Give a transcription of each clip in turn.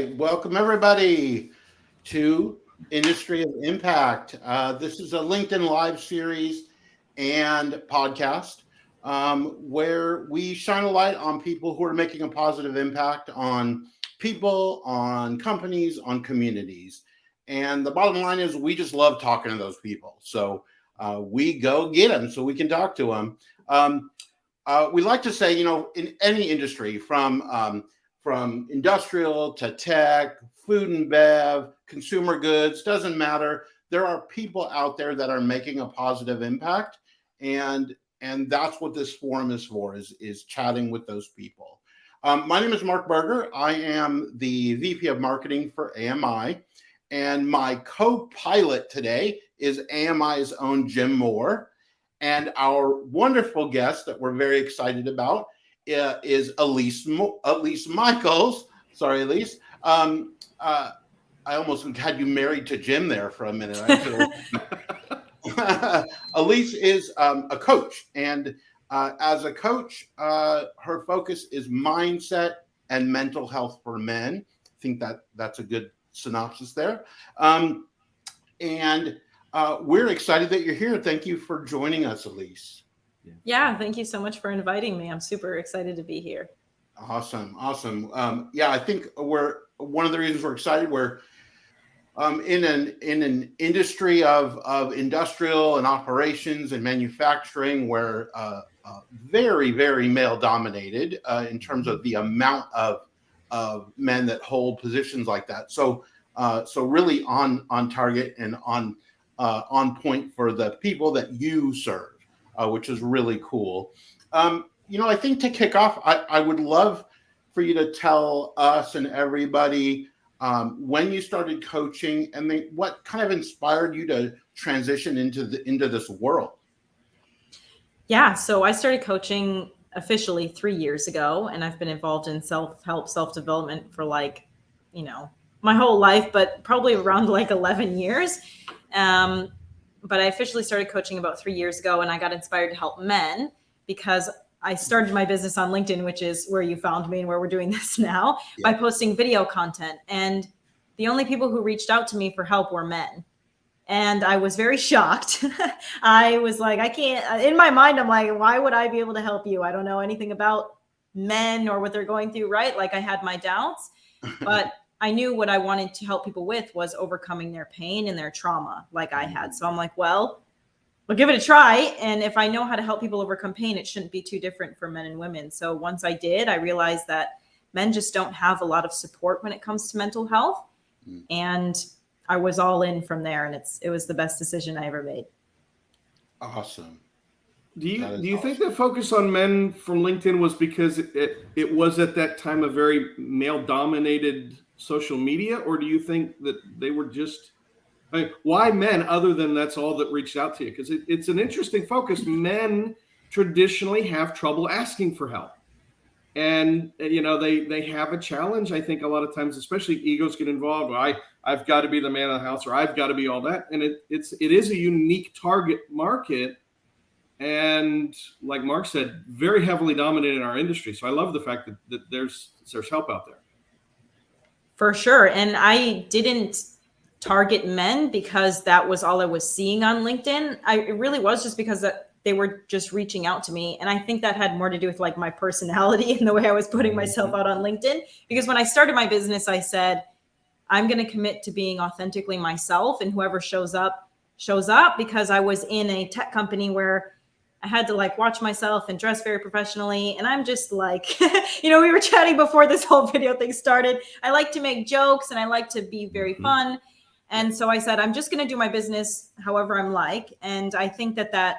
right, welcome everybody to Industry of Impact. This is a LinkedIn Live series and podcast where we shine a light on people who are making a positive impact on people, on companies, on communities. And the bottom line is we just love talking to those people. So we go get them so we can talk to them. We like to say, in any industry from industrial to tech, food and bev, consumer goods, doesn't matter. There are people out there that are making a positive impact. And that's what this forum is for, is chatting with those people. My name is Mark Berger. I am the VP of Marketing for AMI. And my co-pilot today is AMI's own Jim Moore. And our wonderful guest that we're very excited about is Elise Michaels. Sorry, Elise. I almost had you married to Jim there for a minute. Elise is a coach, and as a coach, her focus is mindset and mental health for men. I think that's a good synopsis there. And we're excited that you're here. Thank you for joining us, Elise. Yeah, thank you so much for inviting me. I'm super excited to be here. Awesome. I think one of the reasons we're excited. We're in an industry of industrial and operations and manufacturing where very, very male dominated in terms of the amount of men that hold positions like that. So really on target and on point for the people that you serve. Which is really cool. I think to kick off, I would love for you to tell us and everybody when you started coaching and what kind of inspired you to transition into this world. Yeah, so I started coaching officially 3 years ago, and I've been involved in self-help, self-development for my whole life, but probably around 11 years. But I officially started coaching about 3 years ago, and I got inspired to help men because I started my business on LinkedIn, which is where you found me and where we're doing this now, by posting video content. And the only people who reached out to me for help were men. And I was very shocked. I was like, I can't, in my mind, I'm like, why would I be able to help you? I don't know anything about men or what they're going through, right? Like I had my doubts, but I knew what I wanted to help people with was overcoming their pain and their trauma like I had. So I'm like, well, we'll give it a try. And if I know how to help people overcome pain, it shouldn't be too different for men and women. So once I did, I realized that men just don't have a lot of support when it comes to mental health. And I was all in from there. And it was the best decision I ever made. Awesome. Do you think the focus on men from LinkedIn was because it was at that time a very male-dominated social media, or do you think that they were just, why men other than that's all that reached out to you? Because it's an interesting focus. Men traditionally have trouble asking for help. And, they have a challenge, I think, a lot of times, especially egos get involved. I've got to be the man of the house, or I've got to be all that. And it is a unique target market. And like Mark said, very heavily dominated in our industry. So I love the fact that there's help out there. For sure. And I didn't target men because that was all I was seeing on LinkedIn. It really was just because they were just reaching out to me. And I think that had more to do with my personality and the way I was putting myself out on LinkedIn. Because when I started my business, I said, I'm going to commit to being authentically myself, and whoever shows up, because I was in a tech company where I had to watch myself and dress very professionally. And I'm just we were chatting before this whole video thing started. I like to make jokes and I like to be very fun. And so I said, I'm just going to do my business however I'm like. And I think that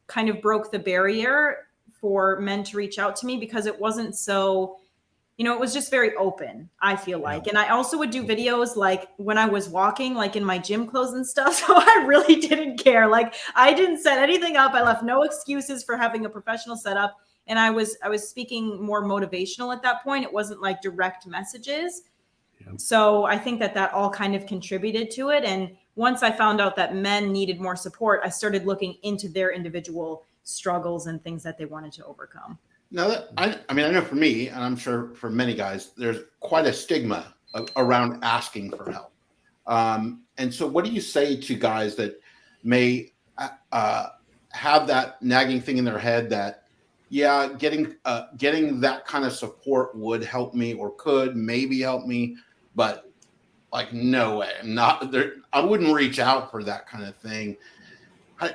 kind of broke the barrier for men to reach out to me because it wasn't so, it was just very open, I feel like. And I also would do videos when I was walking, in my gym clothes and stuff. So I really didn't care. I didn't set anything up. I left no excuses for having a professional setup. And I was speaking more motivational at that point. It wasn't direct messages. Yeah. So I think that all kind of contributed to it. And once I found out that men needed more support, I started looking into their individual struggles and things that they wanted to overcome. Now, I know for me, and I'm sure for many guys, there's quite a stigma around asking for help. And so what do you say to guys that may have that nagging thing in their head that, yeah, getting that kind of support would help me or could maybe help me, but like, no way, I'm not there. I wouldn't reach out for that kind of thing.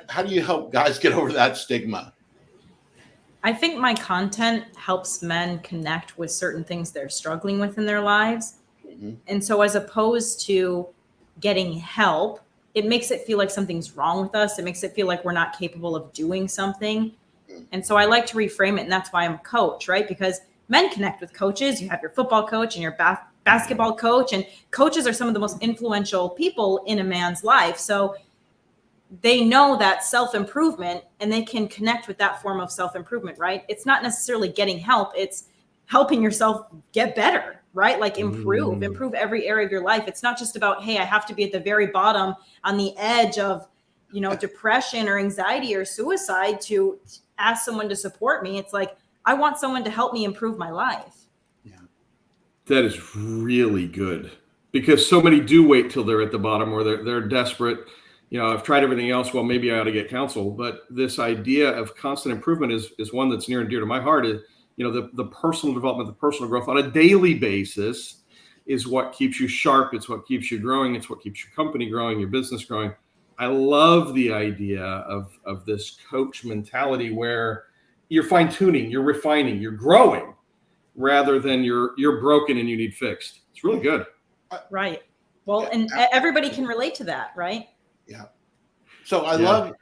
How do you help guys get over that stigma? I think my content helps men connect with certain things they're struggling with in their lives. Mm-hmm. And so as opposed to getting help, it makes it feel like something's wrong with us. It makes it feel like we're not capable of doing something. And so I like to reframe it. And that's why I'm a coach, right? Because men connect with coaches. You have your football coach and your basketball coach. And coaches are some of the most influential people in a man's life. So they know that self-improvement and they can connect with that form of self-improvement, right? It's not necessarily getting help. It's helping yourself get better, right? Like improve every area of your life. It's not just about, hey, I have to be at the very bottom on the edge of, depression or anxiety or suicide to ask someone to support me. It's like, I want someone to help me improve my life. Yeah. That is really good, because so many do wait till they're at the bottom or they're desperate. I've tried everything else. Well, maybe I ought to get counsel. But this idea of constant improvement is one that's near and dear to my heart. The personal development, the personal growth on a daily basis is what keeps you sharp. It's what keeps you growing. It's what keeps your company growing, your business growing. I love the idea of this coach mentality where you're fine tuning, you're refining, you're growing, rather than you're broken and you need fixed. It's really good. Right. Well, and everybody can relate to that, right? Yeah. So I love,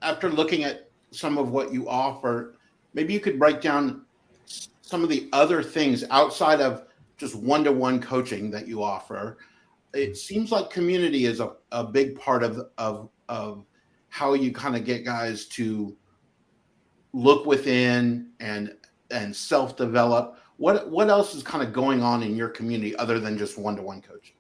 after looking at some of what you offer, maybe you could break down some of the other things outside of just one-to-one coaching that you offer. It seems like community is a big part of how you kind of get guys to look within and self-develop. What else is kind of going on in your community other than just one-to-one coaching?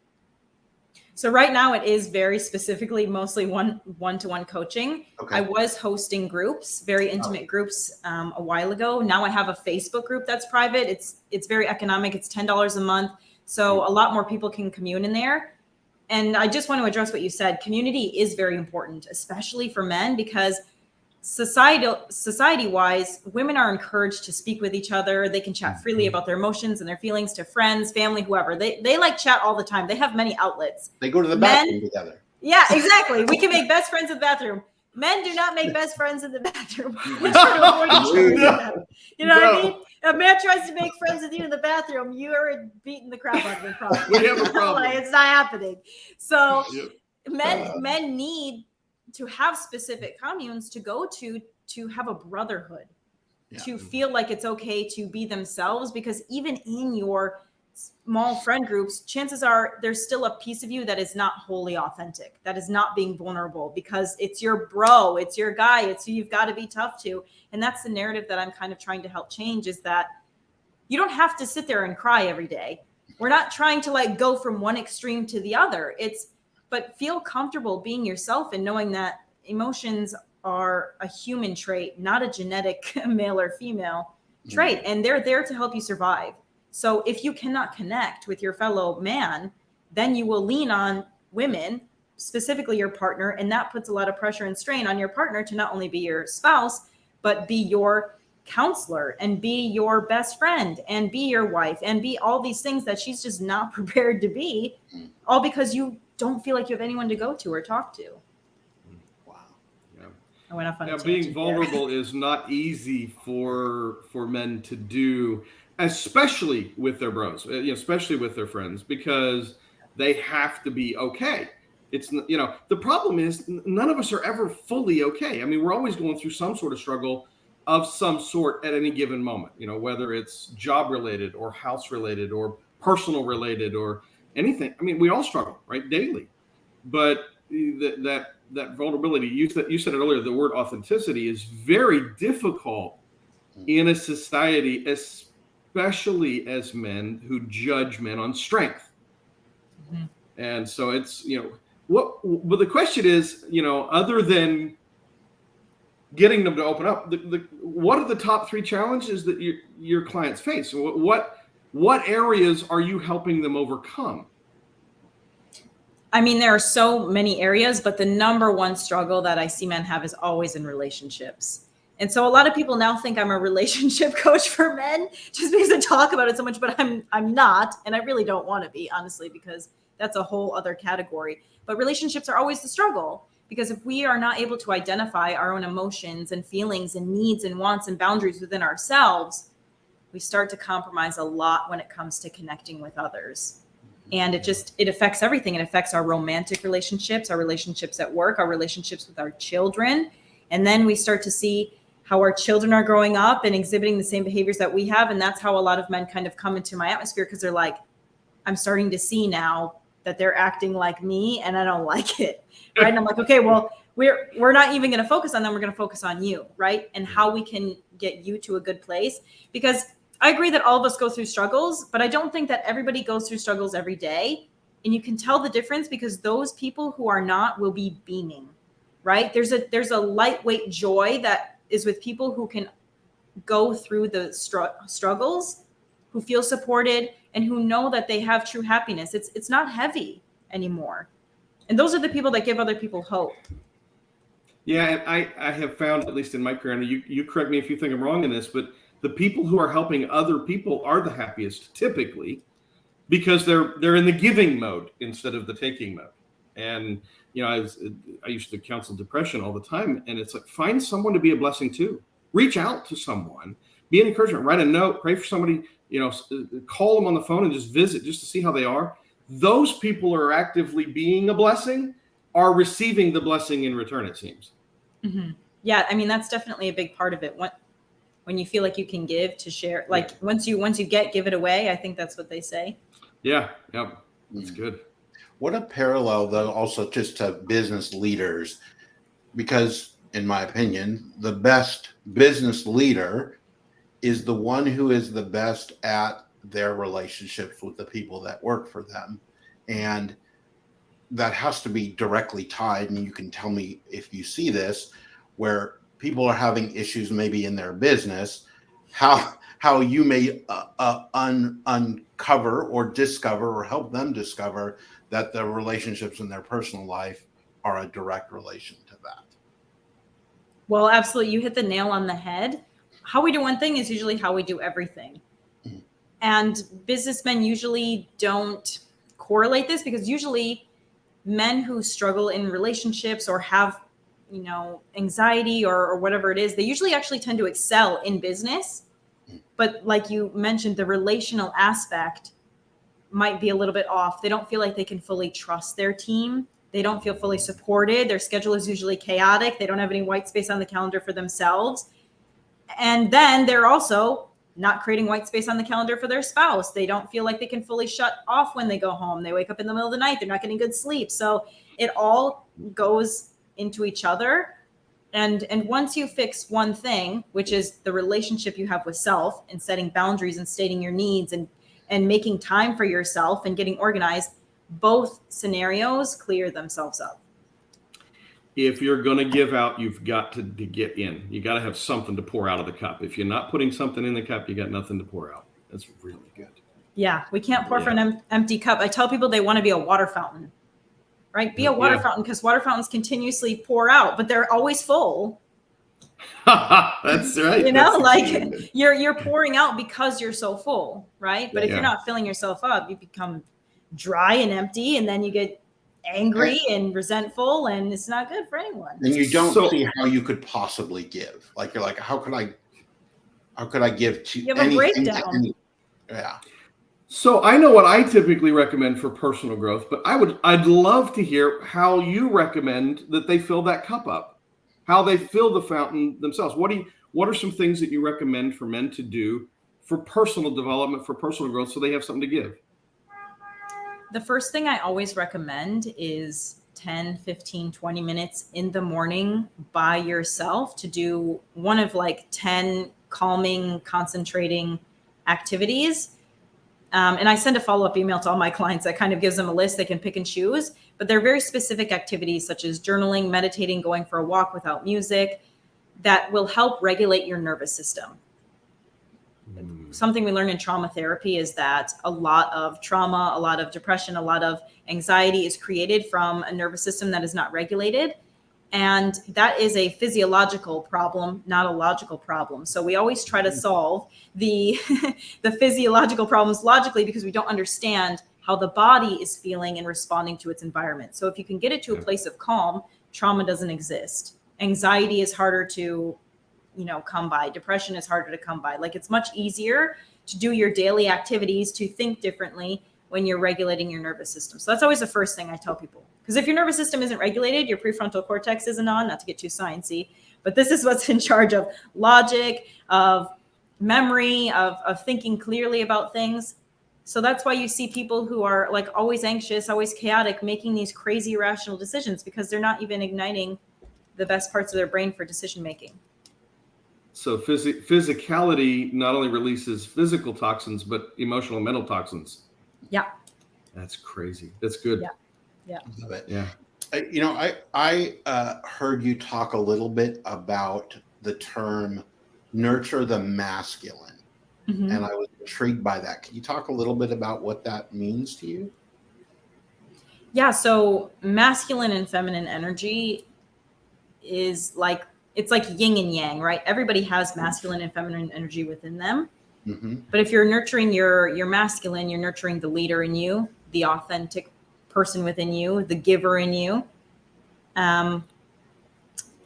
So right now it is very specifically mostly one-to-one coaching. Okay. I was hosting groups, very intimate groups a while ago. Now I have a Facebook group that's private. It's very economic. It's $10 a month. So a lot more people can commune in there. And I just want to address what you said. Community is very important, especially for men, because society-wise, women are encouraged to speak with each other. They can chat freely about their emotions and their feelings to friends, family, whoever. They like chat all the time. They have many outlets. They go to the bathroom together. Yeah, exactly. We can make best friends in the bathroom. Men do not make best friends in the bathroom. You know what I mean? If a man tries to make friends with you in the bathroom, you are beating the crap out of him. Probably. We have a problem. It's not happening. So men need to have specific communes to go to have a brotherhood, to feel like it's okay to be themselves, because even in your small friend groups, chances are there's still a piece of you that is not wholly authentic, that is not being vulnerable, because it's your bro, it's your guy, it's who you've got to be tough to. And that's the narrative that I'm kind of trying to help change, is that you don't have to sit there and cry every day. We're not trying to go from one extreme to the other. But feel comfortable being yourself and knowing that emotions are a human trait, not a genetic male or female trait. And they're there to help you survive. So if you cannot connect with your fellow man, then you will lean on women, specifically your partner. And that puts a lot of pressure and strain on your partner to not only be your spouse, but be your counselor and be your best friend and be your wife and be all these things that she's just not prepared to be, all because you don't feel like you have anyone to go to or talk to. Wow. Yeah. I went off on a tangent being vulnerable is not easy for men to do, especially with their bros, especially with their friends, because they have to be okay. It's, the problem is none of us are ever fully okay. I mean, we're always going through some sort of struggle of some sort at any given moment, whether it's job related or house related or personal related or anything. I mean, we all struggle, right, daily. But that vulnerability, you said it earlier, the word authenticity is very difficult in a society, especially as men who judge men on strength. Mm-hmm. And so it's, but the question is, other than getting them to open up, what are the top 3 challenges that your clients face? What what areas are you helping them overcome? I mean, there are so many areas, but the number one struggle that I see men have is always in relationships. And so a lot of people now think I'm a relationship coach for men just because I talk about it so much, but I'm not. And I really don't want to be, honestly, because that's a whole other category. But relationships are always the struggle, because if we are not able to identify our own emotions and feelings and needs and wants and boundaries within ourselves, we start to compromise a lot when it comes to connecting with others. And it affects everything. It affects our romantic relationships, our relationships at work, our relationships with our children. And then we start to see how our children are growing up and exhibiting the same behaviors that we have. And that's how a lot of men kind of come into my atmosphere, because they're like, I'm starting to see now that they're acting like me and I don't like it. Right. And I'm like, okay, well, we're not even going to focus on them. We're going to focus on you. Right. And how we can get you to a good place. Because I agree that all of us go through struggles, but I don't think that everybody goes through struggles every day. And you can tell the difference, because those people who are not will be beaming, right? There's a lightweight joy that is with people who can go through the struggles, who feel supported, and who know that they have true happiness. It's not heavy anymore. And those are the people that give other people hope. Yeah, and I have found, at least in my career, and you correct me if you think I'm wrong in this, but the people who are helping other people are the happiest typically, because they're in the giving mode instead of the taking mode. And I used to counsel depression all the time, and it's like, find someone to be a blessing to. Reach out to someone, be an encouragement, write a note, pray for somebody, call them on the phone and just visit, just to see how they are. Those people are actively being a blessing, are receiving the blessing in return, it seems. Mm-hmm. Yeah, I mean, that's definitely a big part of it. When you feel like you can give, to share, like once you give it away. I think that's what they say. Yeah, that's good. What a parallel, though, also just to business leaders, because in my opinion, the best business leader is the one who is the best at their relationships with the people that work for them. And that has to be directly tied. And you can tell me if you see this, where people are having issues maybe in their business, how you may uncover or discover or help them discover that the relationships in their personal life are a direct relation to that. Well, absolutely. You hit the nail on the head. How we do one thing is usually how we do everything. Mm-hmm. And businessmen usually don't correlate this, because usually men who struggle in relationships or have anxiety or whatever it is, they usually actually tend to excel in business. But like you mentioned, the relational aspect might be a little bit off. They don't feel like they can fully trust their team. They don't feel fully supported. Their schedule is usually chaotic. They don't have any white space on the calendar for themselves. And then they're also not creating white space on the calendar for their spouse. They don't feel like they can fully shut off when they go home. They wake up in the middle of the night. They're not getting good sleep. So it all goes into each other. And once you fix one thing, which is the relationship you have with self, and setting boundaries and stating your needs and making time for yourself and getting organized, both scenarios clear themselves up. If you're going to give out, you've got to get in. You got to have something to pour out of the cup. If you're not putting something in the cup, you got nothing to pour out. That's really good. Yeah, we can't pour from an empty cup. I tell people they want to be a water fountain, right? Be a water fountain, because water fountains continuously pour out, but they're always full. That's right. You're pouring out because you're so full, right? But if you're not filling yourself up, you become dry and empty, and then you get angry and resentful, and it's not good for anyone. And you don't see how you could possibly give. Like, you're like, how could I give to you have a breakdown. Yeah. So I know what I typically recommend for personal growth, but I'd love to hear how you recommend that they fill that cup up, how they fill the fountain themselves. What are some things that you recommend for men to do for personal development, for personal growth, so they have something to give? The first thing I always recommend is 10, 15, 20 minutes in the morning by yourself to do one of 10 calming, concentrating activities. And I send a follow-up email to all my clients that kind of gives them a list they can pick and choose, but they're very specific activities such as journaling, meditating, going for a walk without music, that will help regulate your nervous system. something we learn in trauma therapy is that a lot of trauma, a lot of depression, a lot of anxiety is created from a nervous system that is not regulated. And that is a physiological problem, not a logical problem. So we always try to solve the physiological problems logically because we don't understand how the body is feeling and responding to its environment. So if you can get it to a place of calm, trauma doesn't exist. Anxiety is harder to, come by. Depression is harder to come by. Like, it's much easier to do your daily activities, to think differently when you're regulating your nervous system. So that's always the first thing I tell people. Because if your nervous system isn't regulated, your prefrontal cortex isn't on, not to get too sciencey, but this is what's in charge of logic, of memory, of thinking clearly about things. So that's why you see people who are like always anxious, always chaotic, making these crazy irrational decisions because they're not even igniting the best parts of their brain for decision making. So physicality not only releases physical toxins, but emotional and mental toxins. Yeah. That's crazy. That's good. Yeah. Love it. Yeah. I heard you talk a little bit about the term nurture the masculine. Mm-hmm. And I was intrigued by that. Can you talk a little bit about what that means to you? Yeah. So masculine and feminine energy is like, it's like yin and yang, right? Everybody has masculine and feminine energy within them. Mm-hmm. But if you're nurturing your masculine, you're nurturing the leader in you, the authentic person within you, the giver in you. I'm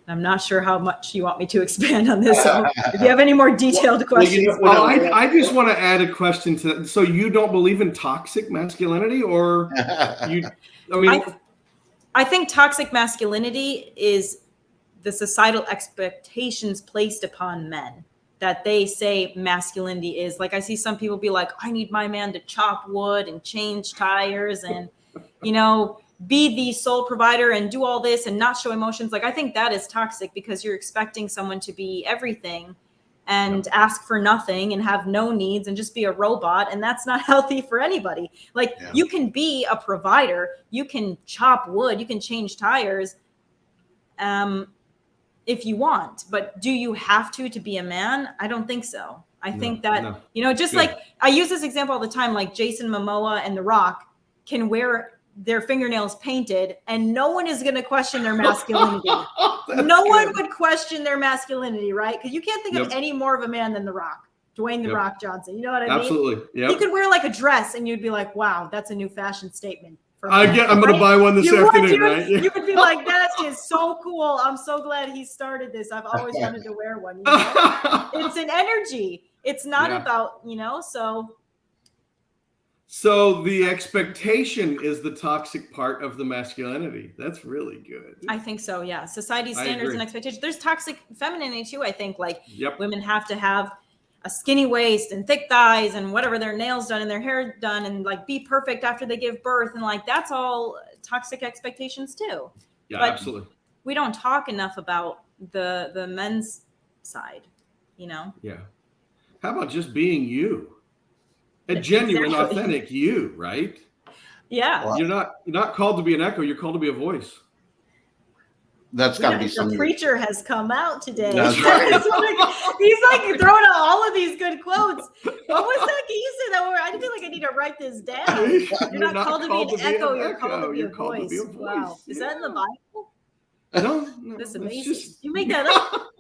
not sure how much you want me to expand on this. So if you have any more detailed questions. I just want to add a question to that. So you don't believe in toxic masculinity, or you? I think toxic masculinity is the societal expectations placed upon men, that they say masculinity is. Like, I see some people be like, I need my man to chop wood and change tires and, be the sole provider and do all this and not show emotions. Like, I think that is toxic because you're expecting someone to be everything and ask for nothing and have no needs and just be a robot. And that's not healthy for anybody. Like, you can be a provider, you can chop wood, you can change tires, if you want, but do you have to be a man? I don't think so. I think that, like, I use this example all the time, like Jason Momoa and The Rock can wear their fingernails painted and no one is going to question their masculinity. No one would question their masculinity, right? Because you can't think of any more of a man than The Rock, Dwayne The Rock Johnson. You know what I mean? Absolutely. Yep. He could wear like a dress and you'd be like, wow, that's a new fashion statement. I'm going to buy one this afternoon, right? You would be like, that is so cool. I'm so glad he started this. I've always wanted to wear one. It's an energy. It's not about, So the expectation is the toxic part of the masculinity. That's really good. I think so, yeah. Society standards and expectations. There's toxic femininity too, I think. Like, women have to have a skinny waist and thick thighs and whatever, their nails done and their hair done and like be perfect after they give birth. And like, that's all toxic expectations too. Yeah, but absolutely. We don't talk enough about the men's side, Yeah. How about just being you? A genuine, authentic you, right? Yeah. Well, you're not called to be an echo. You're called to be a voice. That's got to be something. The preacher has come out today. That's right. He's like throwing out all of these good quotes. What was that? Can you say that word? I feel like I need to write this down. You're not called to be an echo. You're called to be a voice. Wow. Is that in the Bible? No. That's amazing. You make that up.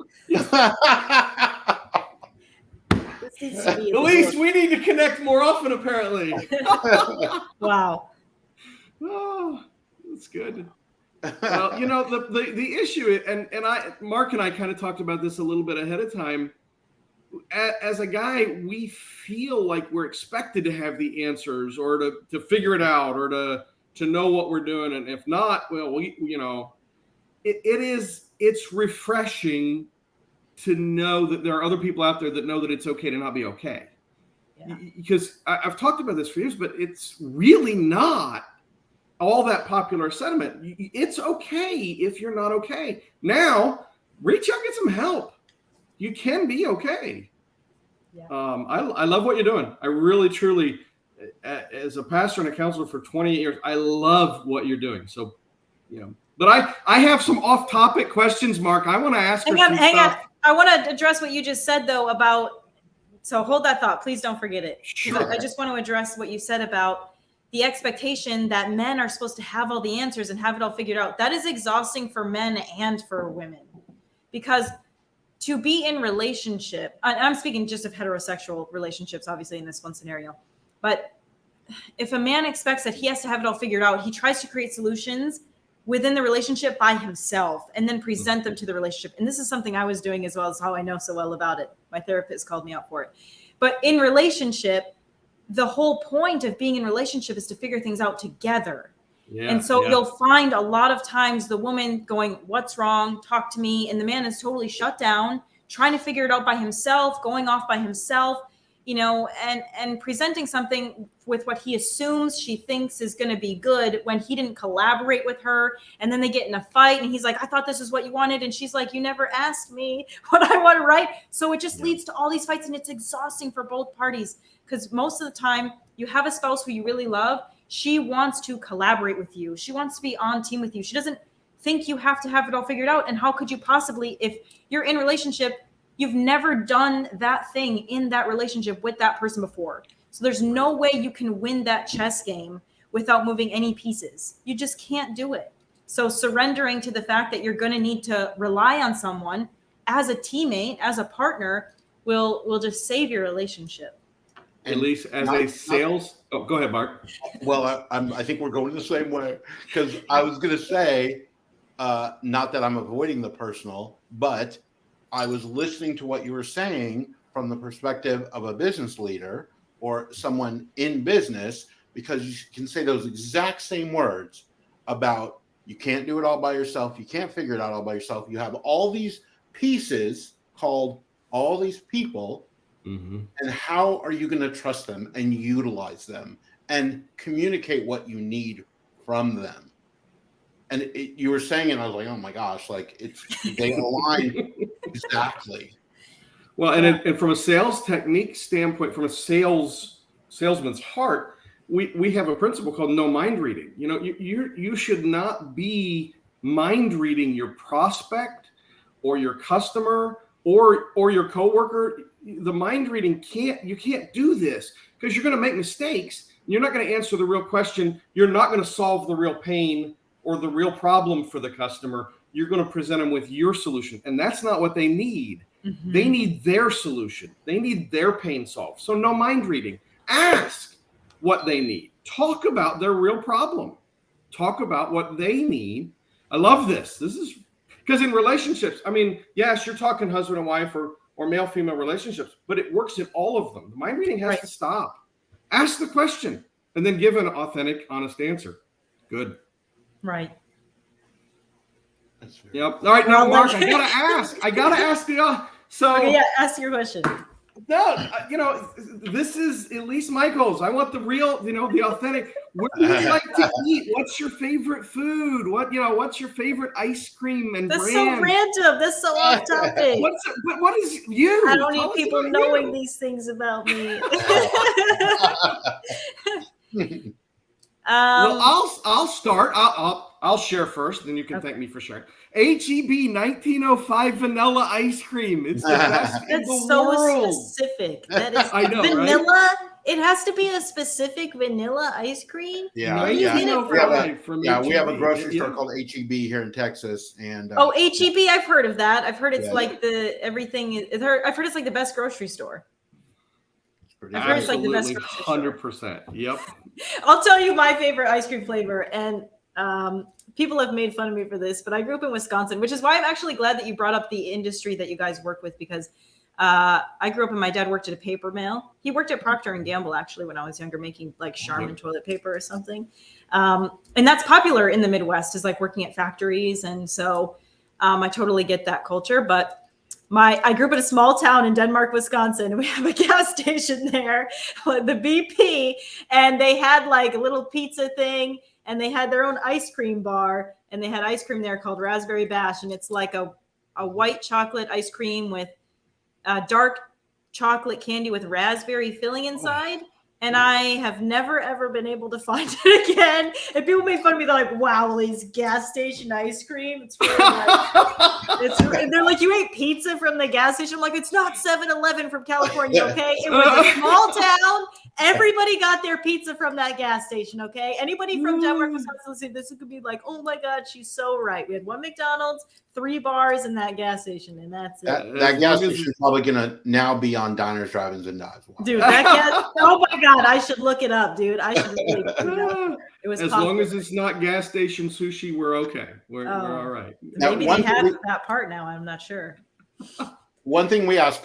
Elise, we need to connect more often, apparently. Wow. Oh, that's good. Well, the issue, and Mark and I kind of talked about this a little bit ahead of time. As a guy, we feel like we're expected to have the answers or to figure it out or to know what we're doing. And if not, well, it's refreshing to know that there are other people out there that know that it's okay to not be okay. Yeah. Because I've talked about this for years, but it's really not all that popular sentiment. It's okay if you're not okay. Now, reach out, get some help. You can be okay. Yeah. I love what you're doing. I really, truly, as a pastor and a counselor for 28 years, I love what you're doing. So, but I have some off-topic questions, Mark. I want to ask her some stuff. I want to address what you just said, though, about So hold that thought. Please don't forget it. Sure. I just want to address what you said about the expectation that men are supposed to have all the answers and have it all figured out. That is exhausting for men and for women, because to be in relationship, I'm speaking just of heterosexual relationships, obviously in this one scenario, but if a man expects that he has to have it all figured out, he tries to create solutions within the relationship by himself and then present them to the relationship. And this is something I was doing as well, as how I know so well about it. My therapist called me out for it. But in relationship, the whole point of being in relationship is to figure things out together. Yeah, and so you'll find a lot of times the woman going, what's wrong? Talk to me. And the man is totally shut down, trying to figure it out by himself, going off by himself, you know, and presenting something with what he assumes she thinks is going to be good when he didn't collaborate with her. And then they get in a fight and he's like, I thought this is what you wanted. And she's like, you never asked me what I want, right? So it just leads to all these fights, and it's exhausting for both parties, because most of the time you have a spouse who you really love. She wants to collaborate with you. She wants to be on team with you. She doesn't think you have to have it all figured out. And how could you possibly, if you're in a relationship, you've never done that thing in that relationship with that person before. So there's no way you can win that chess game without moving any pieces. You just can't do it. So surrendering to the fact that you're going to need to rely on someone as a teammate, as a partner, will just save your relationship. Elise, as a sales, go ahead, Mark. Well, I think we're going the same way, because I was going to say, not that I'm avoiding the personal, but I was listening to what you were saying from the perspective of a business leader or someone in business, because you can say those exact same words about you can't do it all by yourself. You can't figure it out all by yourself. You have all these pieces called all these people. Mm-hmm. And how are you going to trust them and utilize them and communicate what you need from them? And you were saying it, I was like, oh my gosh, like they align exactly. Well, and from a sales technique standpoint, from a salesman's heart, we have a principle called no mind reading. You know, you should not be mind reading your prospect or your customer or your coworker. The mind reading you can't do this, because you're going to make mistakes. You're not going to answer the real question. You're not going to solve the real pain or the real problem for the customer. You're going to present them with your solution. And that's not what they need. Mm-hmm. They need their solution. They need their pain solved. So no mind reading. Ask what they need. Talk about their real problem. Talk about what they need. I love this. This is because in relationships, I mean, yes, you're talking husband and wife or male-female relationships, but it works in all of them. The mind reading has to stop. Ask the question and then give an authentic, honest answer. Good. Right. Yep. All right, now, Mark, I gotta ask you. So, okay, yeah, ask your question. No, this is Elise Michaels. I want the real, the authentic. Where do you like to eat? What's your favorite food? What's your favorite ice cream and That's brand? So random. That's so off topic. What is you? I don't need people knowing these things about me. Well, I'll start. I'll share first, then you can thank me for sharing. HEB 1905 vanilla ice cream. It's the best in the world. That's so specific. That is I know, vanilla. Right? It has to be a specific vanilla ice cream. Yeah, we have a grocery store called HEB here in Texas, and HEB. I've heard of that. I've heard it's like everything. I've heard it's like the best grocery store. I've heard it's like the best grocery store. 100%. Yep. I'll tell you my favorite ice cream flavor, and people have made fun of me for this, but I grew up in Wisconsin, which is why I'm actually glad that you brought up the industry that you guys work with, because I grew up and my dad worked at a paper mill. He worked at Procter & Gamble, actually, when I was younger, making like Charmin toilet paper or something. And that's popular in the Midwest, is like working at factories. And so I totally get that culture. But I grew up in a small town in Denmark, Wisconsin, and we have a gas station there, the BP, and they had like a little pizza thing, and they had their own ice cream bar, and they had ice cream there called Raspberry Bash, and it's like a white chocolate ice cream with dark chocolate candy with raspberry filling inside. And I have never, ever been able to find it again. And people make fun of me. They're like, wow, Elise, gas station ice cream. It's really like, they're like, you ate pizza from the gas station. I'm like, it's not 7-Eleven from California, okay? It was a small town. Everybody got their pizza from that gas station, okay? Anybody from Denmark was listening, this could be like, oh my God, she's so right. We had 1 McDonald's, 3 bars, and that gas station, and that's it. That gas station is probably going to now be on Diners, Drive-Ins, and Dives. Wow. Dude, that gas, oh my God, I should look it up, dude. I should really look it up. It was as long as it's not gas station sushi, we're okay. We're all right. Maybe they have that part now. I'm not sure. One thing we ask,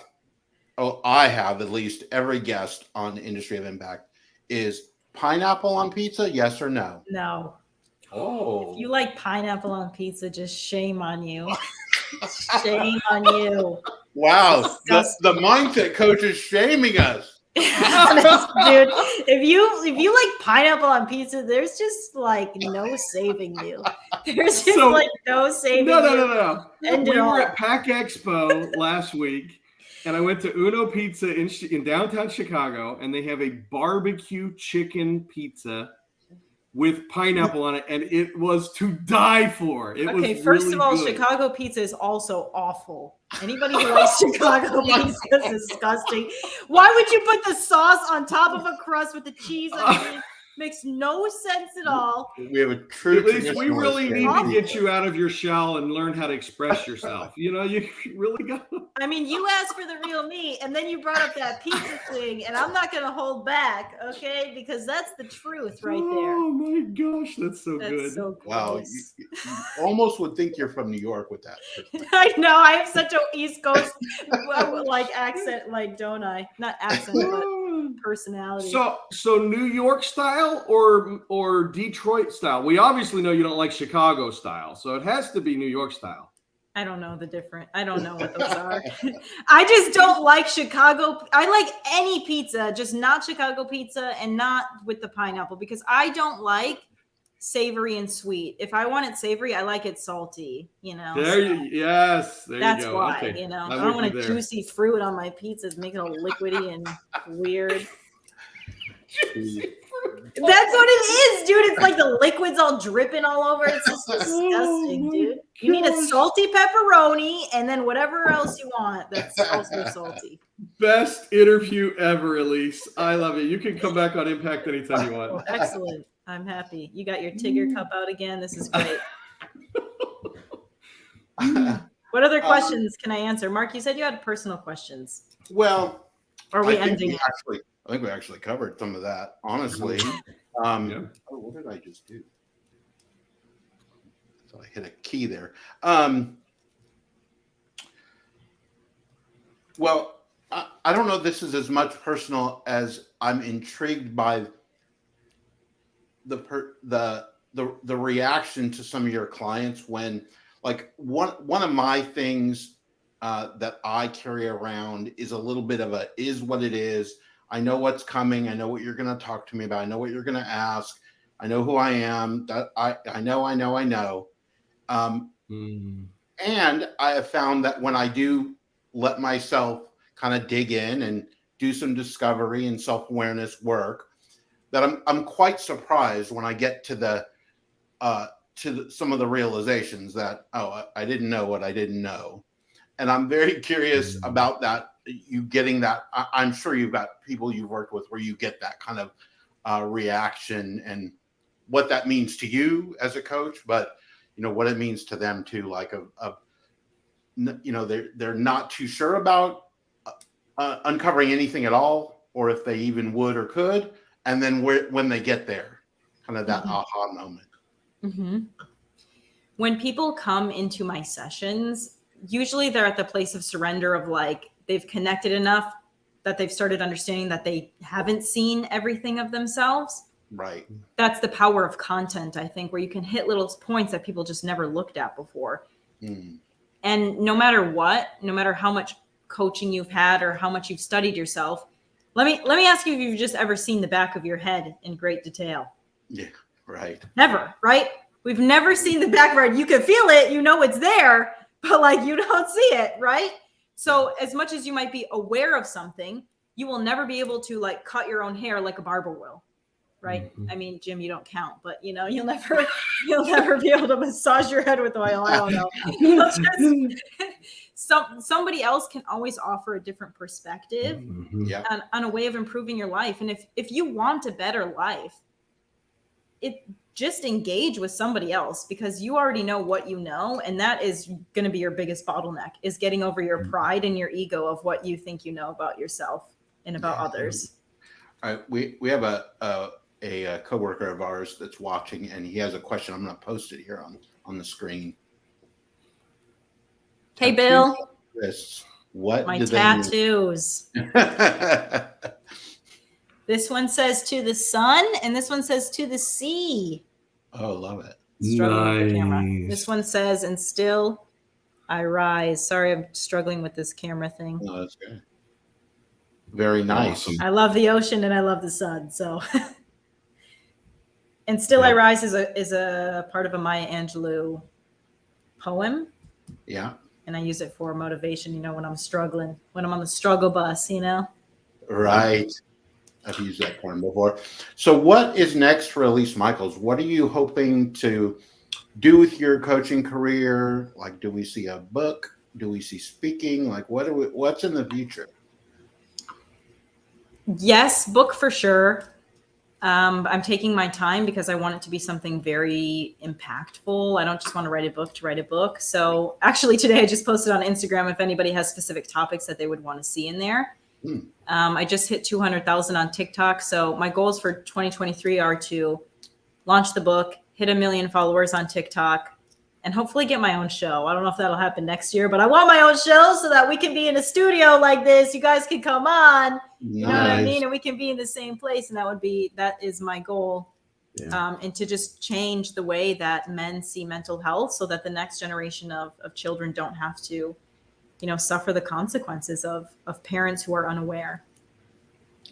I have at least every guest on Industry of Impact, is pineapple on pizza, yes or no? No. Oh. If you like pineapple on pizza, just shame on you. Shame on you. Wow. The mindset coach is shaming us. Dude, if you like pineapple on pizza, there's just like no saving you. There's just like no saving you. No. We were at Pack Expo last week, and I went to Uno Pizza in downtown Chicago, and they have a barbecue chicken pizza with pineapple on it, and it was to die for. It was first really of all, good. Chicago pizza is also awful. Anybody who likes Chicago pizza is disgusting. Why would you put the sauce on top of a crust with the cheese underneath? Makes no sense at all. We have a true. At least we really need to get you out of your shell and learn how to express yourself. You know, you really got. I mean, you asked for the real me, and then you brought up that pizza thing, and I'm not going to hold back, okay? Because that's the truth right there. Oh my gosh, that's so good. So wow, you almost would think you're from New York with that. I know. I have such an East Coast like accent, like, don't I? Not accent, but personality. So New York style or Detroit style? We obviously know you don't like Chicago style, so it has to be New York style. I don't know I don't know what those are. I just don't like Chicago. I like any pizza, just not Chicago pizza and not with the pineapple, because I don't like savory and sweet. If I want it savory, I like it salty, you know. There you go. That's why, you know. I don't want a juicy fruit on my pizzas, make it all liquidy and weird. That's what it is, dude. It's like the liquid's all dripping all over. It's just disgusting, dude. You need a salty pepperoni and then whatever else you want that's also salty. Best interview ever, Elise. I love it. You can come back on Impact anytime you want. Excellent. I'm happy. You got your Tigger cup out again. This is great. What other questions can I answer? Mark, you said you had personal questions. Well, are we ending? I think we actually covered some of that, honestly. What did I just do? So I hit a key there. Well, I don't know if this is as much personal as I'm intrigued by the reaction to some of your clients when, like, one of my things that I carry around is a little bit of a is what it is. I know what's coming. I know what you're going to talk to me about. I know what you're going to ask. I know who I am. I know. And I have found that when I do let myself kind of dig in and do some discovery and self-awareness work, that I'm quite surprised when I get to some of the realizations that, I didn't know what I didn't know. And I'm very curious about that. You getting that? I'm sure you've got people you've worked with where you get that kind of reaction and what that means to you as a coach, but you know what it means to them too. Like they're not too sure about uncovering anything at all, or if they even would or could. And then when they get there, kind of that aha moment. Mm-hmm. When people come into my sessions, usually they're at the place of surrender of like, they've connected enough that they've started understanding that they haven't seen everything of themselves. Right. That's the power of content, I think, where you can hit little points that people just never looked at before. And no matter what, no matter how much coaching you've had or how much you've studied yourself, let me ask you if you've just ever seen the back of your head in great detail. Yeah, right. Never, right? We've never seen the back of our head. You can feel it, you know it's there, but like you don't see it, right? So as much as you might be aware of something, you will never be able to like cut your own hair like a barber will, right? I mean, Jim, you don't count, but you know, you'll never be able to massage your head with oil. I don't know. somebody else can always offer a different perspective Yeah. on a way of improving your life. And if you want a better life, just engage with somebody else, because you already know what you know, and that is going to be your biggest bottleneck, is getting over your pride and your ego of what you think you know about yourself and about others. All right, we have a coworker of ours that's watching, and he has a question. I'm going to post it here on the screen. Hey, Bill. What my do tattoos? They mean? This one says to the sun, and this one says to the sea. Oh, love it. Struggling with the camera. This one says, and still I rise. Sorry, I'm struggling with this camera thing. Oh, that's good. Very nice. Awesome. I love the ocean and I love the sun. So, and still I rise is a part of a Maya Angelou poem. Yeah. And I use it for motivation, you know, when I'm struggling, when I'm on the struggle bus, you know? Right. I've used that poem before. So what is next for Elise Michaels? What are you hoping to do with your coaching career? Like, do we see a book? Do we see speaking? Like, what's in the future? Yes, book for sure. I'm taking my time because I want it to be something very impactful. I don't just want to write a book to write a book. So actually today I just posted on Instagram if anybody has specific topics that they would want to see in there. I just hit 200,000 on TikTok. So my goals for 2023 are to launch the book, hit 1 million followers on TikTok, and hopefully get my own show. I don't know if that'll happen next year, but I want my own show so that we can be in a studio like this. You guys can come on, you know what I mean? And we can be in the same place. And that is my goal. Yeah. And to just change the way that men see mental health so that the next generation of children don't have to, you know, suffer the consequences of parents who are unaware.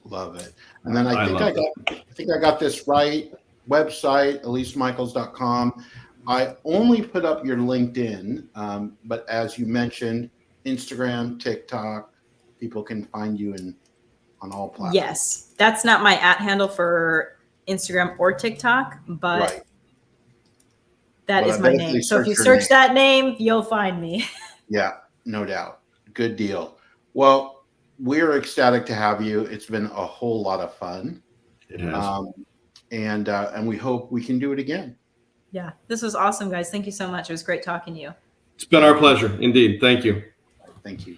Love it. And then I think I got this right. Website, EliseMichaels.com. I only put up your LinkedIn, but as you mentioned, Instagram, TikTok, people can find you on all platforms. Yes, that's not my @ handle for Instagram or TikTok, but that is my name. So if you search that name, you'll find me. Yeah, no doubt. Good deal. Well, we're ecstatic to have you. It's been a whole lot of fun. It has. And we hope we can do it again. Yeah, this was awesome, guys. Thank you so much. It was great talking to you. It's been our pleasure. Indeed. Thank you. Thank you.